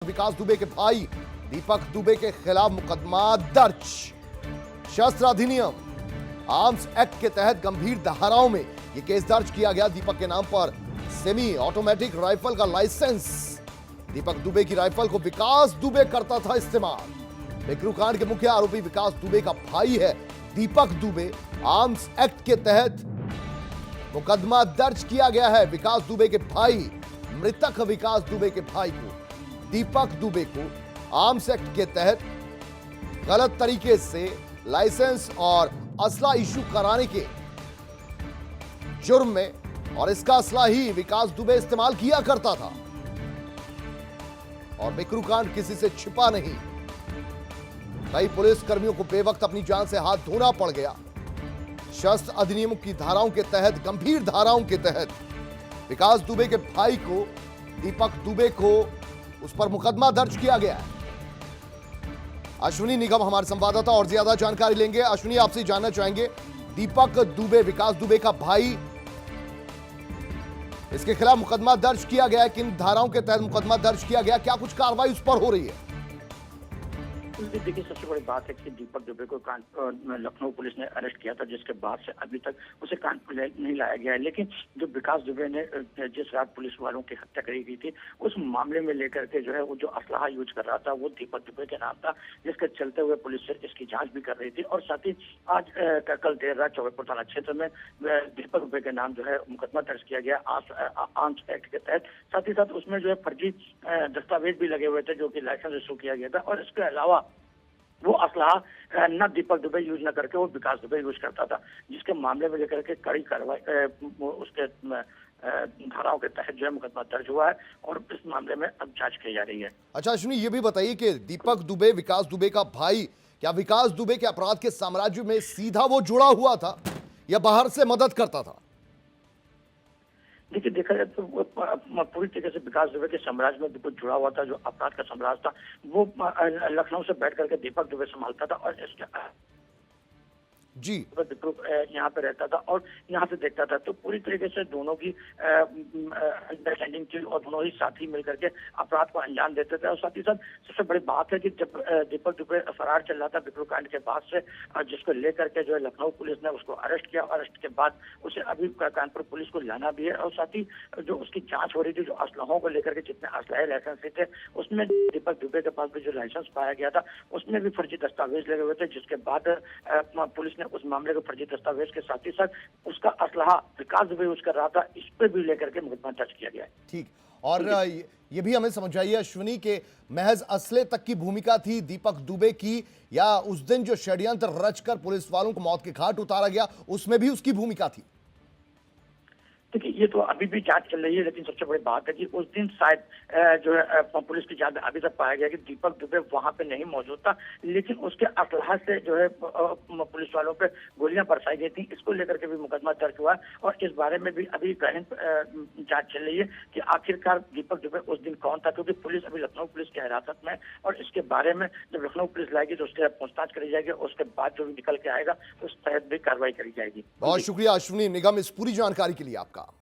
विकास दुबे के भाई दीपक दुबे के खिलाफ मुकदमा दर्ज। शस्त्र अधिनियम आर्म्स एक्ट के तहत गंभीर धाराओं में यह केस दर्ज किया गया। दीपक के नाम पर सेमी ऑटोमेटिक राइफल का लाइसेंस। दीपक दुबे की राइफल को विकास दुबे करता था इस्तेमाल। बिकरू कांड के मुख्य आरोपी विकास दुबे का भाई है दीपक दुबे। आर्म्स एक्ट के तहत मुकदमा दर्ज किया गया है। विकास दुबे के भाई, मृतक विकास दुबे के भाई को, दीपक दुबे को आर्म्स एक्ट के तहत गलत तरीके से लाइसेंस और असला इशू कराने के जुर्म में, और इसका असला ही विकास दुबे इस्तेमाल किया करता था। और बिकरू कांड किसी से छिपा नहीं। कई पुलिस कर्मियों को बेवक्त अपनी जान से हाथ धोना पड़ गया। शस्त्र अधिनियम की धाराओं के तहत, गंभीर धाराओं के तहत विकास दुबे के भाई को, दीपक दुबे को, उस पर मुकदमा दर्ज किया गया है। अश्विनी निगम हमारे संवाददाता और ज्यादा जानकारी लेंगे। अश्विनी, आपसे जानना चाहेंगे, दीपक दुबे विकास दुबे का भाई, इसके खिलाफ मुकदमा दर्ज किया गया है। किन धाराओं के तहत मुकदमा दर्ज किया गया, क्या कुछ कार्रवाई उस पर हो रही है? देखिए, सबसे बड़ी बात है कि दीपक दुबे को लखनऊ पुलिस ने अरेस्ट किया था, जिसके बाद से अभी तक उसे कानपुर नहीं लाया गया है। लेकिन जो विकास दुबे ने जिस रात पुलिस वालों की हत्या करी गई थी, उस मामले में लेकर के जो है वो जो असलाहा यूज कर रहा था वो दीपक दुबे के नाम था, जिसके चलते हुए पुलिस से इसकी जांच भी कर रही थी। और साथ ही आज कल देर रात चौबेपुर थाना क्षेत्र में दीपक दुबे के नाम जो है मुकदमा दर्ज किया गया आर्म्स एक्ट के तहत। साथ ही साथ उसमें जो है फर्जी दस्तावेज भी लगे हुए थे, जो कि लाइसेंस इशू किया गया था। और इसके अलावा वो असलाहा न दीपक दुबे यूज न करके वो विकास दुबे यूज करता था, जिसके मामले में लेकर के कड़ी कार्रवाई उसके धाराओं के तहत जो है मुकदमा दर्ज हुआ है और इस मामले में अब जांच की जा रही है। अच्छा अश्विनी, ये भी बताइए कि दीपक दुबे विकास दुबे का भाई, क्या विकास दुबे के अपराध के साम्राज्य में सीधा वो जुड़ा हुआ था या बाहर से मदद करता था? देखिए, देखा जाए तो पूरी तरीके से विकास दुबे के साम्राज्य में बिल्कुल जुड़ा हुआ था। जो अपराध का साम्राज्य था वो लखनऊ से बैठ करके दीपक दुबे संभालता था और इसके जी यहाँ पे रहता था और यहाँ से देखता था। तो पूरी तरीके से दोनों की अंडरस्टैंडिंग थी और दोनों ही साथी मिलकर के अपराध को अंजाम देते थे। और साथ ही साथ सबसे बड़ी बात है कि जब दीपक दुबे फरार चल रहा था बिकरू कांड के बाद से, जिसको लेकर के जो है लखनऊ पुलिस ने उसको अरेस्ट किया। अरेस्ट के बाद उसे अभी कानपुर पुलिस को लाना भी है। और साथ ही जो उसकी जाँच हो रही थी, जो असलहों को लेकर के जितने असलहे लाइसेंस थे, उसमें दीपक दुबे के पास भी जो लाइसेंस पाया गया था उसमें भी फर्जी दस्तावेज लगे हुए थे, जिसके बाद पुलिस ने उस मामले को फर्जी दस्तावेज के साथ ही साथ उसका असलहा विकास दुबे यूज कर रहा था, इस पे भी लेकर के मुकदमा दर्ज किया गया है। ठीक, और ये भी हमें समझाइए अश्विनी के महज असले तक की भूमिका थी दीपक दुबे की, या उस दिन जो षड्यंत्र रचकर पुलिस वालों को मौत के घाट उतारा गया उसमें भी उसकी भूमिका थी? देखिए, ये तो अभी भी जांच चल रही है, लेकिन सबसे बड़ी बात है कि उस दिन शायद जो है पुलिस की जांच में अभी तक पाया गया कि दीपक दुबे वहां पे नहीं मौजूद था, लेकिन उसके असलहा से जो है पुलिस वालों पे गोलियां बरसाई गई थी। इसको लेकर के भी मुकदमा दर्ज हुआ और इस बारे में भी अभी गहन जांच चल रही है कि आखिरकार दीपक दुबे उस दिन कौन था, क्योंकि पुलिस अभी लखनऊ पुलिस की हिरासत में है और इसके बारे में जब लखनऊ पुलिस लाएगी तो उसके पूछताछ करी जाएगी। उसके बाद जो भी निकल के आएगा उस तहत भी कार्रवाई करी जाएगी। बहुत शुक्रिया अश्विनी निगम इस पूरी जानकारी के लिए आपका।